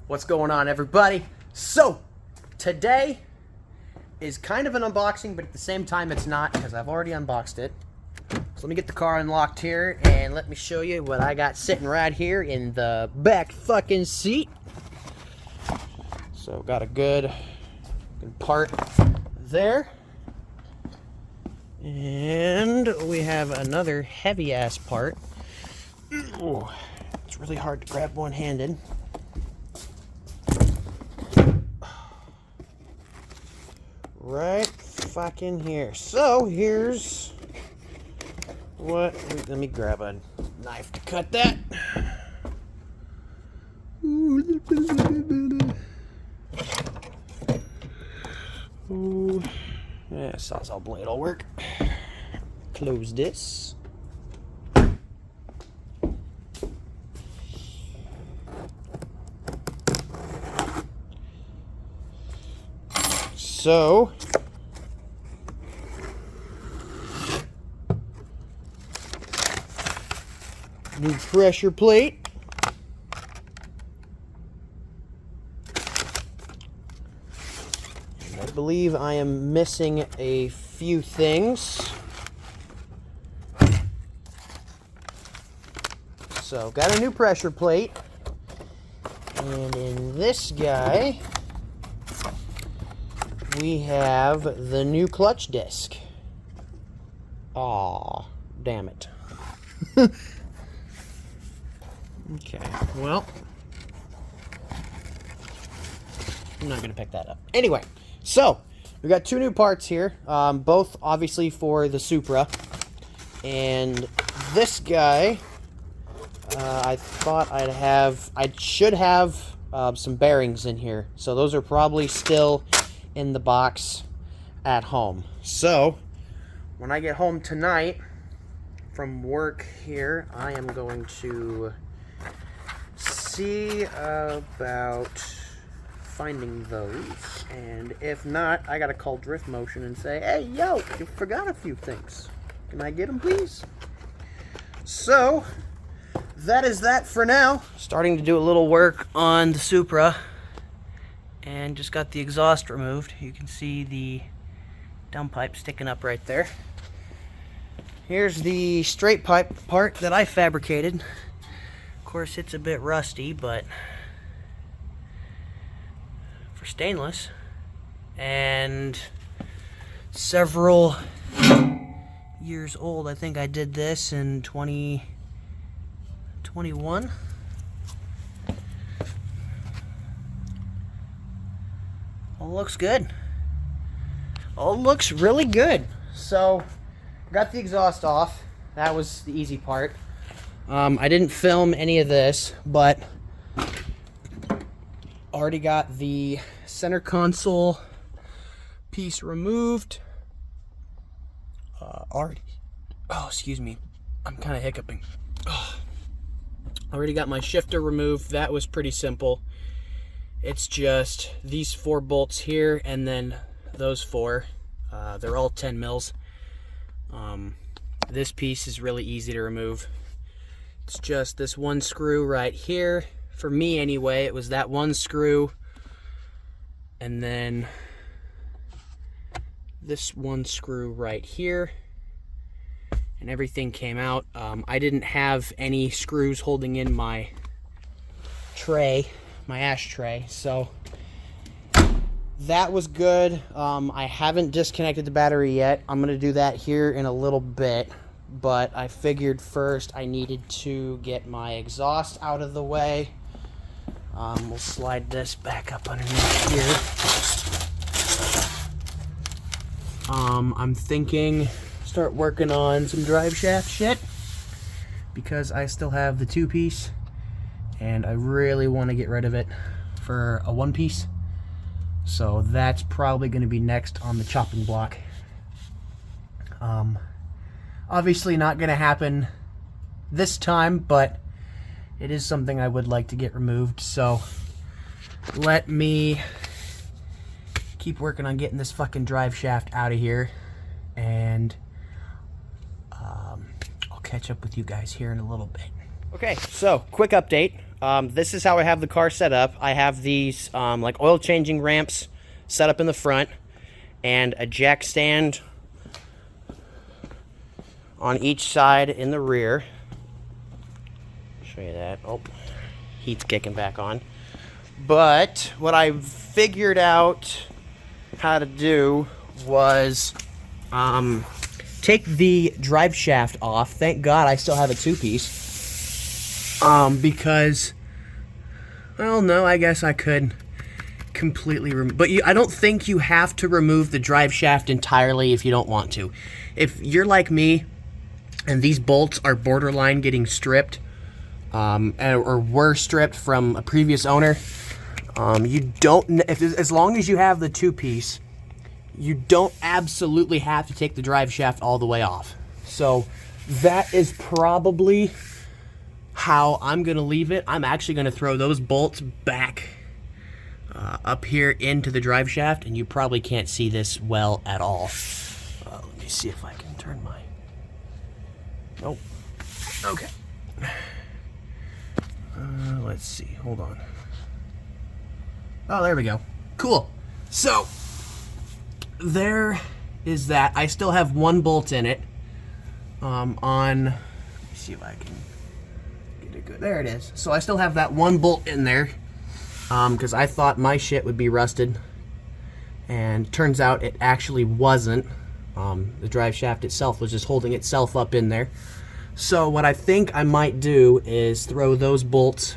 What's going on, everybody? So, today is kind of an unboxing, but at the same time it's not, because I've already unboxed it. So let me get the car unlocked here, and let me show you what I got sitting right here in the back fucking seat. So, got a good part there. And we have another heavy-ass part. Ooh, it's really hard to grab one-handed. Right fucking here. So here's what. Let me grab a knife to cut that. Ooh, yeah, sawzall blade will work. Close this. So, new pressure plate. And I believe I am missing a few things. So, got a new pressure plate. And in this guy, we have the new clutch disc. Aw, damn it. Okay, well, I'm not gonna pick that up. Anyway, so we got two new parts here, both obviously for the Supra. And this guy, I thought I should have some bearings in here. So those are probably still in the box at home. So when I get home tonight from work here, I am going to see about finding those, and if not, I gotta call Drift Motion and say, hey yo, you forgot a few things, can I get them please? So that is that for now. Starting to do a little work on the Supra, and just got the exhaust removed. You can see the downpipe sticking up right there. Here's the straight pipe part that I fabricated. Of course, it's a bit rusty, but for stainless, and several years old. I think I did this in 2021. All looks good. All looks really good. So, got the exhaust off. That was the easy part. I didn't film any of this, but already got the center console piece removed. Oh, excuse me. I'm kind of hiccuping. Already got my shifter removed. That was pretty simple. It's just these 4 bolts here, and then those 4. They're all 10 mils. This piece is really easy to remove. It's just this one screw right here. For me anyway, it was that one screw, and then this one screw right here, and everything came out. I didn't have any screws holding in my tray, my ashtray, so that was good. I haven't disconnected the battery yet. I'm gonna do that here in a little bit, but I figured first I needed to get my exhaust out of the way. We'll slide this back up underneath here. I'm thinking start working on some drive shaft shit, because I still have the 2-piece and I really want to get rid of it for a 1-piece. So that's probably going to be next on the chopping block. Obviously not going to happen this time, but it is something I would like to get removed. So let me keep working on getting this fucking drive shaft out of here, and I'll catch up with you guys here in a little bit. Okay, so quick update. this is how I have the car set up. I have these like oil changing ramps set up in the front and a jack stand on each side in the rear. Show you that. Oh, heat's kicking back on. But what I figured out how to do was take the drive shaft off. Thank God I still have a two-piece. Because, well, no, I guess I could completely remove, but I don't think you have to remove the drive shaft entirely if you don't want to. If you're like me and these bolts are borderline getting stripped, or were stripped from a previous owner, you don't, as long as you have the two-piece, you don't absolutely have to take the drive shaft all the way off. So that is probably how I'm going to leave it. I'm actually going to throw those bolts back up here into the drive shaft, and you probably can't see this well at all. Let me see if I can turn my... Nope. Okay. Let's see. Hold on. Oh, there we go. Cool. So there is that. I still have one bolt in it. Let me see if I can get it good. There it is. So I still have that one bolt in there, because I thought my shit would be rusted, and turns out it actually wasn't. The drive shaft itself was just holding itself up in there. So what I think I might do is throw those bolts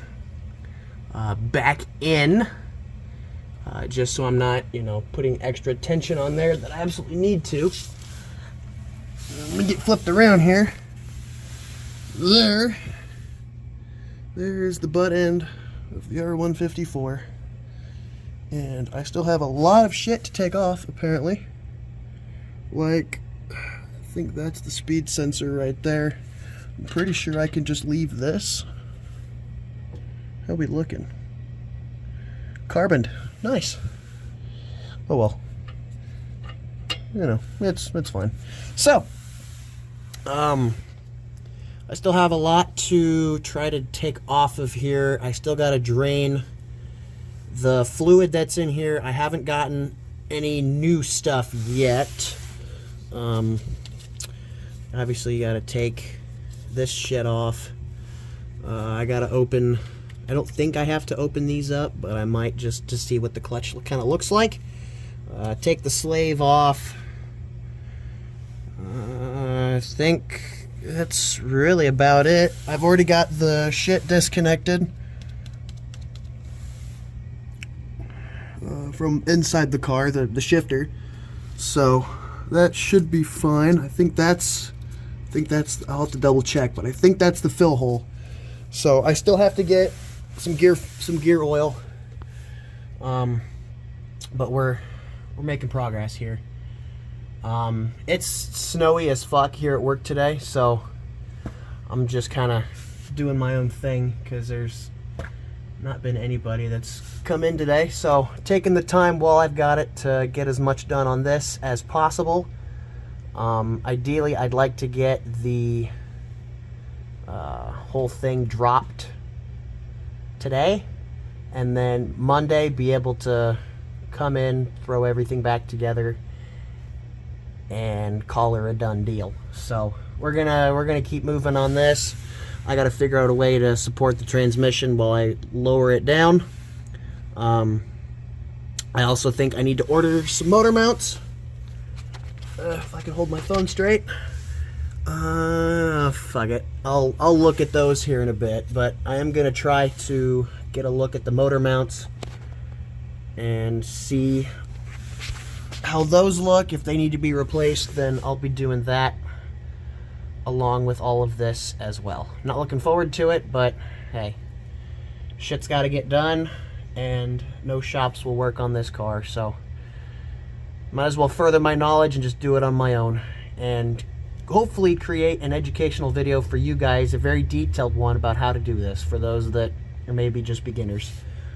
back in, just so I'm not, you know, putting extra tension on there that I absolutely need to. Let me get flipped around here. There's the butt end of the R154, and I still have a lot of shit to take off, apparently. Like, I think that's the speed sensor right there. I'm pretty sure I can just leave this. How we looking? Carboned. Nice. Oh well. You know, it's fine. So, I still have a lot to try to take off of here. I still got to drain the fluid that's in here. I haven't gotten any new stuff yet. Obviously, you got to take this shit off. I got to open... I don't think I have to open these up, but I might just to see what the clutch kind of looks like. Take the slave off. I think that's really about it. I've already got the shit disconnected from inside the car, the shifter. So that should be fine. I think that's, I'll have to double check, but I think that's the fill hole. So I still have to get some gear oil, but we're making progress here. It's snowy as fuck here at work today, so I'm just kind of doing my own thing because there's not been anybody that's come in today. So taking the time while I've got it to get as much done on this as possible. Ideally, I'd like to get the whole thing dropped today, and then Monday be able to come in, throw everything back together, and call her a done deal. So we're gonna keep moving on this. I gotta figure out a way to support the transmission while I lower it down. I also think I need to order some motor mounts. If I can hold my phone straight. Fuck it. I'll look at those here in a bit, but I am gonna try to get a look at the motor mounts and see how those look. If they need to be replaced, then I'll be doing that along with all of this as well. Not looking forward to it, but hey, shit's got to get done, and no shops will work on this car, so might as well further my knowledge and just do it on my own, and hopefully create an educational video for you guys, a very detailed one about how to do this for those that are maybe just beginners.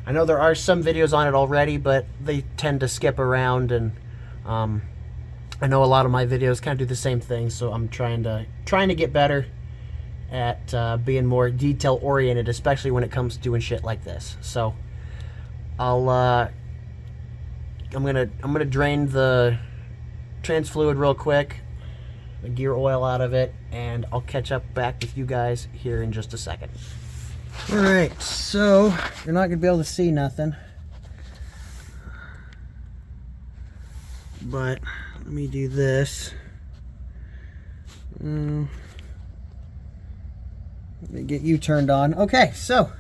I know there are some videos on it already, but they tend to skip around, and I know a lot of my videos kind of do the same thing, so I'm trying to get better at being more detail oriented, especially when it comes to doing shit like this. So I'm gonna drain the trans fluid real quick, the gear oil out of it, and I'll catch up back with you guys here in just a second. Alright, so you're not gonna be able to see nothing, but let me do this. Let me get you turned on. Okay, so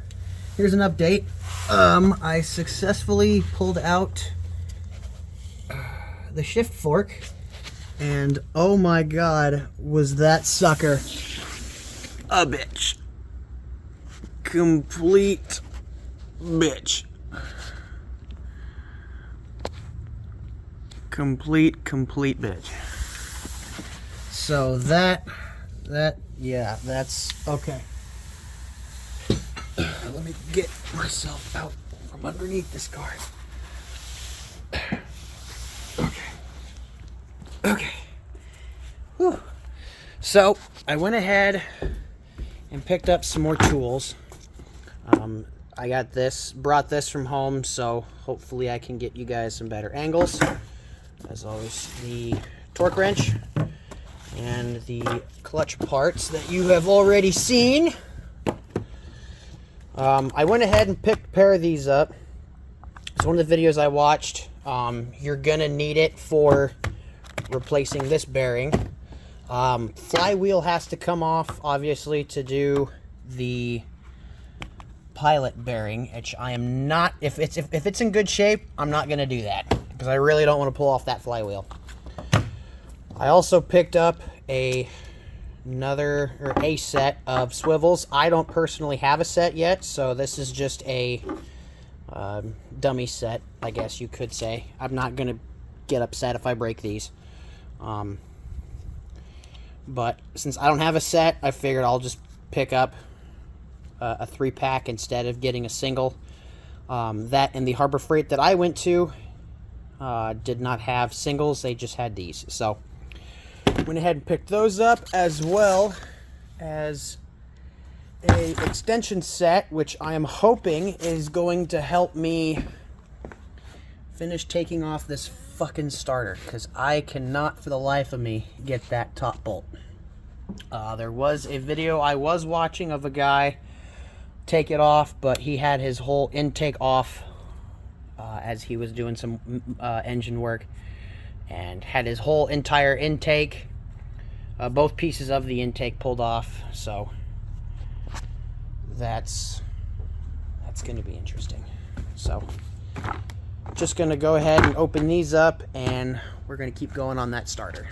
here's an update. I successfully pulled out the shift fork, and oh my god, was that sucker a bitch. Complete bitch. Complete bitch. So yeah, that's okay. Let me get myself out from underneath this car. Okay. Whew. So I went ahead and picked up some more tools. I brought this from home, so hopefully I can get you guys some better angles. As always, the torque wrench and the clutch parts that you have already seen. I went ahead and picked a pair of these up. It's one of the videos I watched. You're gonna need it for replacing this bearing. Flywheel has to come off, obviously, to do the pilot bearing, which I am not. If it's in good shape, I'm not gonna do that because I really don't want to pull off that flywheel. I also picked up a set of swivels. I don't personally have a set yet, so this is just a dummy set, I guess you could say. I'm not gonna get upset if I break these. But since I don't have a set, I figured I'll just pick up a 3-pack instead of getting a single. That and the Harbor Freight that I went to did not have singles, they just had these. So went ahead and picked those up, as well as a extension set, which I am hoping is going to help me finish taking off this fucking starter, because I cannot for the life of me get that top bolt. There was a video I was watching of a guy take it off, but he had his whole intake off as he was doing some engine work, and had his whole entire intake, both pieces of the intake pulled off. So that's going to be interesting. So just going to go ahead and open these up, and we're going to keep going on that starter.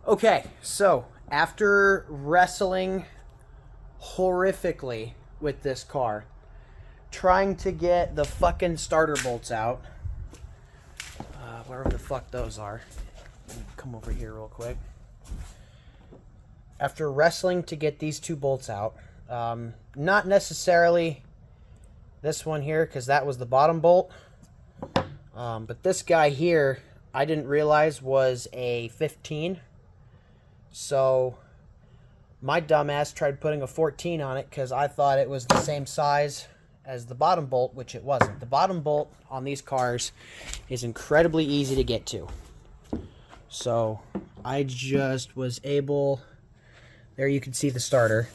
Okay, so after wrestling horrifically with this car, trying to get the fucking starter bolts out, wherever the fuck those are. Come over here real quick. After wrestling to get these two bolts out, not necessarily this one here, because that was the bottom bolt, but this guy here I didn't realize was a 15, so my dumbass tried putting a 14 on it because I thought it was the same size as the bottom bolt, which it wasn't. The bottom bolt on these cars is incredibly easy to get to. So I just was able, there you can see the starter.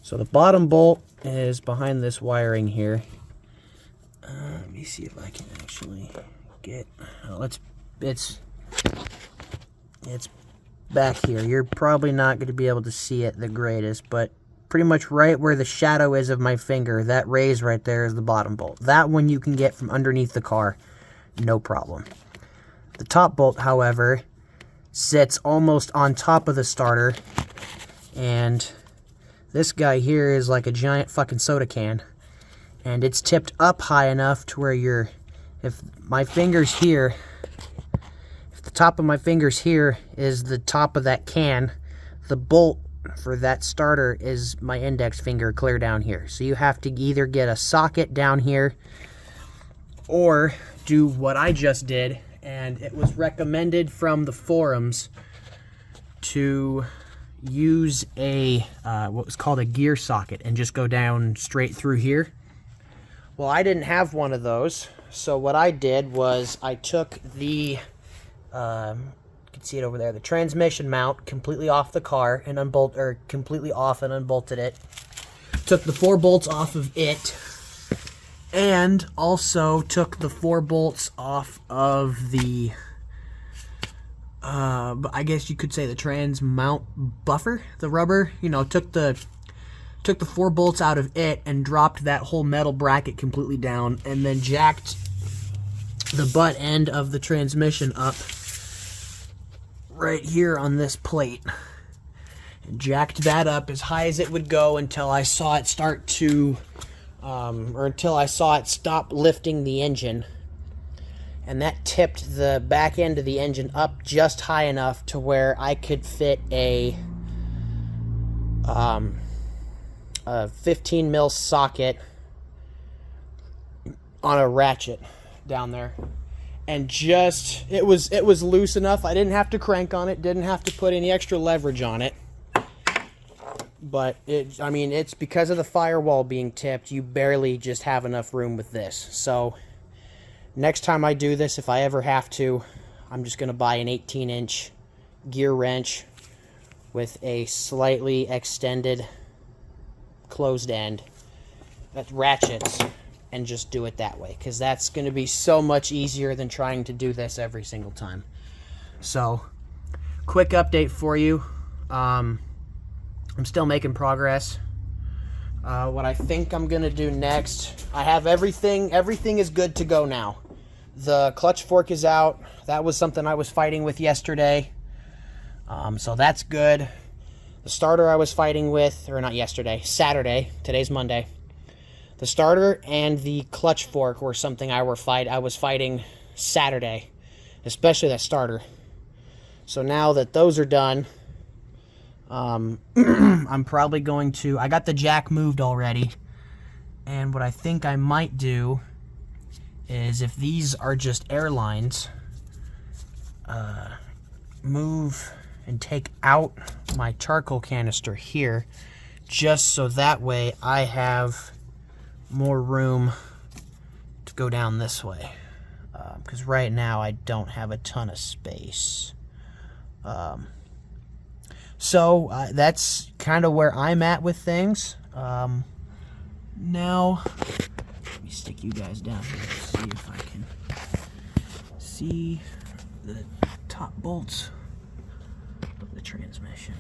So the bottom bolt is behind this wiring here. Let me see if I can actually get, it's back here. You're probably not going to be able to see it the greatest, but pretty much right where the shadow is of my finger, that raise right there is the bottom bolt. That one you can get from underneath the car, no problem. The top bolt, however, sits almost on top of the starter, and this guy here is like a giant fucking soda can, and it's tipped up high enough to where if my finger's here, if the top of my finger's here is the top of that can, the bolt for that starter is my index finger clear down here. So you have to either get a socket down here or do what I just did, and it was recommended from the forums to use a what was called a gear socket and just go down straight through here. Well, I didn't have one of those, so what I did was I took the you can see it over there, the transmission mount completely off the car and completely off and unbolted it. Took the 4 bolts off of it, and also took the 4 bolts off of the I guess you could say the trans mount buffer, the rubber. You know, took the 4 bolts out of it and dropped that whole metal bracket completely down, and then jacked the butt end of the transmission up right here on this plate. And jacked that up as high as it would go until I saw it start to, or until I saw it stop lifting the engine. And that tipped the back end of the engine up just high enough to where I could fit a 15 mil socket on a ratchet down there. And just, it was loose enough. I didn't have to crank on it, didn't have to put any extra leverage on it. But I mean, it's because of the firewall being tipped, you barely just have enough room with this. So next time I do this, if I ever have to, I'm just going to buy an 18-inch gear wrench with a slightly extended closed end that ratchets, and just do it that way, because that's going to be so much easier than trying to do this every single time. So, quick update for you. I'm still making progress. What I think I'm going to do next, I have everything is good to go now. The clutch fork is out. That was something I was fighting with yesterday. So that's good. The starter I was fighting with, or not yesterday, Saturday. Today's Monday. The starter and the clutch fork were something I was fighting Saturday, especially that starter. So now that those are done, I'm probably going to, I got the jack moved already, and what I think I might do is, if these are just airlines, move and take out my charcoal canister here, just so that way I have more room to go down this way, because right now I don't have a ton of space. So that's kind of where I'm at with things. Now let me stick you guys down here to see if I can see the top bolts of the transmission.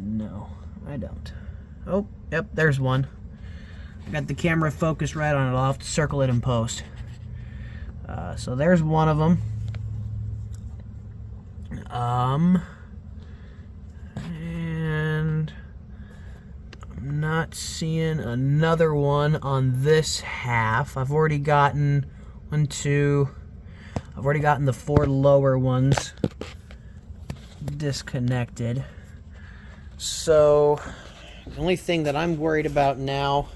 No, I don't. Oh, yep, there's one. I got the camera focused right on it. I'll have to circle it in post. So there's one of them. And I'm not seeing another one on this half. I've already gotten I've already gotten the 4 lower ones disconnected. So the only thing that I'm worried about now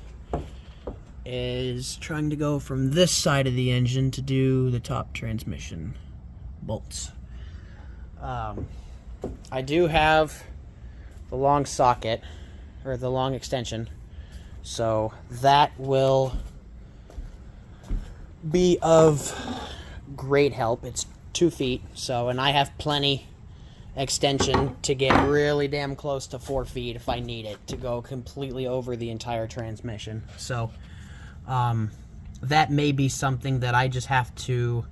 is trying to go from this side of the engine to do the top transmission bolts. I do have the long socket, or the long extension, so that will be of great help. It's 2 feet, so, and I have plenty extension to get really damn close to 4 feet if I need it, to go completely over the entire transmission. So that may be something that I just have to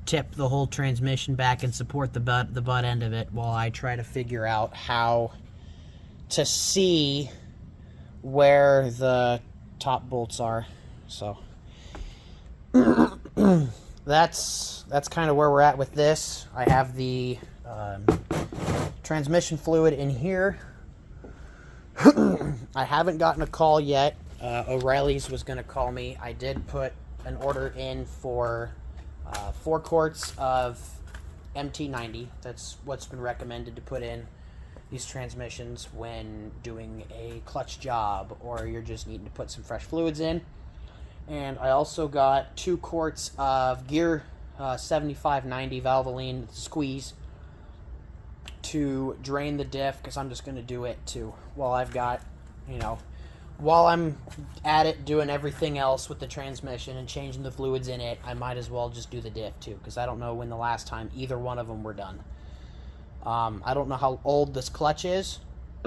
tip the whole transmission back and support the butt end of it while I try to figure out how to see where the top bolts are. So that's kind of where we're at with this. I have the transmission fluid in here. I haven't gotten a call yet. O'Reilly's was going to call me. I did put an order in for 4 quarts of MT90. That's what's been recommended to put in these transmissions when doing a clutch job, or you're just needing to put some fresh fluids in. And I also got 2 quarts of Gear 7590 Valvoline squeeze. to drain the diff, because I'm just going to do it too while I've got, you know, while I'm at it doing everything else with the transmission and changing the fluids in it, I might as well just do the diff too, because I don't know when the last time either one of them were done. I don't know how old this clutch is.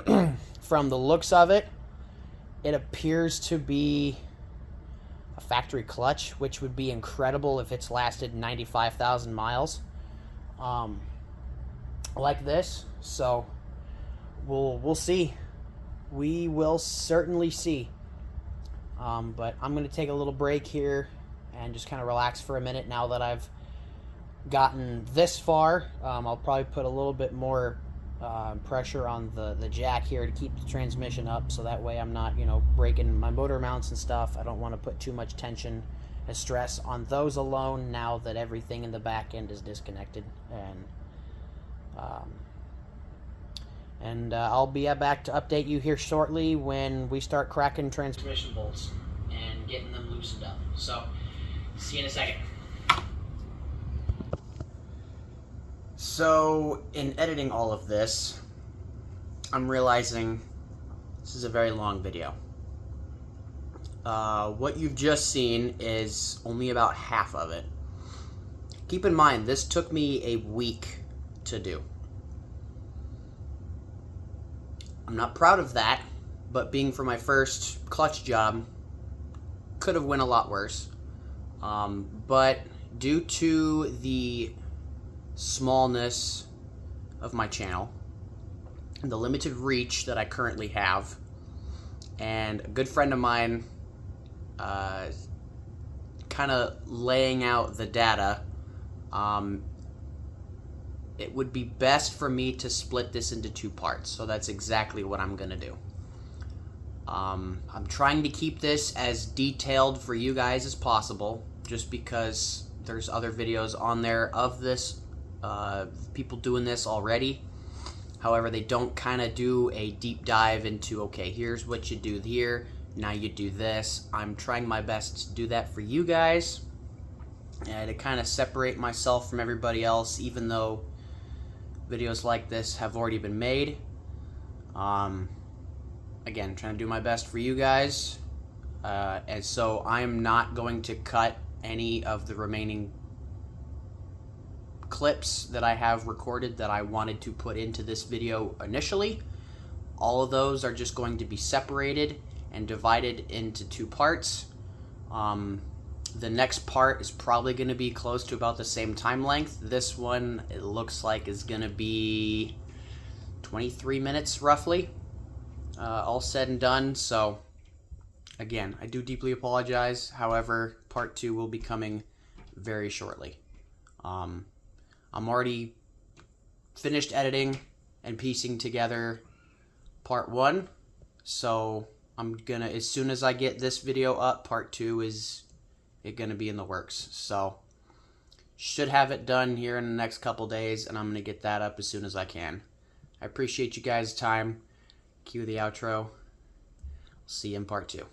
From the looks of it, it appears to be a factory clutch, which would be incredible if it's lasted 95,000 miles. Like this. So we'll see. We will certainly see. But I'm going to take a little break here and just kind of relax for a minute now that I've gotten this far. I'll probably put a little bit more pressure on the jack here to keep the transmission up, so that way I'm not, you know, breaking my motor mounts and stuff. I don't want to put too much tension and stress on those alone now that everything in the back end is disconnected. And I'll be back to update you here shortly when we start cracking transmission bolts and getting them loosened up. So, see you in a second. So, in editing all of this, I'm realizing this is a very long video. What you've just seen is only about half of it. Keep in mind, this took me a week to do. I'm not proud of that, but being for my first clutch job, could have went a lot worse. But due to the smallness of my channel, the limited reach that I currently have, and a good friend of mine kind of laying out the data, it would be best for me to split this into two parts. So that's exactly what I'm gonna do. I'm trying to keep this as detailed for you guys as possible, just because there's other videos on there of this, people doing this already. However, they don't kind of do a deep dive into, okay, here's what you do here, now you do this. I'm trying my best to do that for you guys, and to kind of separate myself from everybody else, even though videos like this have already been made. Again, trying to do my best for you guys, and so I'm not going to cut any of the remaining clips that I have recorded that I wanted to put into this video initially. All of those are just going to be separated and divided into two parts. The next part is probably going to be close to about the same time length. This one, it looks like, is going to be 23 minutes roughly, all said and done. So again, I do deeply apologize. However, part 2 will be coming very shortly. I'm already finished editing and piecing together part 1, so I'm gonna, as soon as I get this video up, part 2 is gonna be in the works. So should have it done here in the next couple days, and I'm gonna get that up as soon as I can. I appreciate you guys' time. Cue the outro. See you in part 2.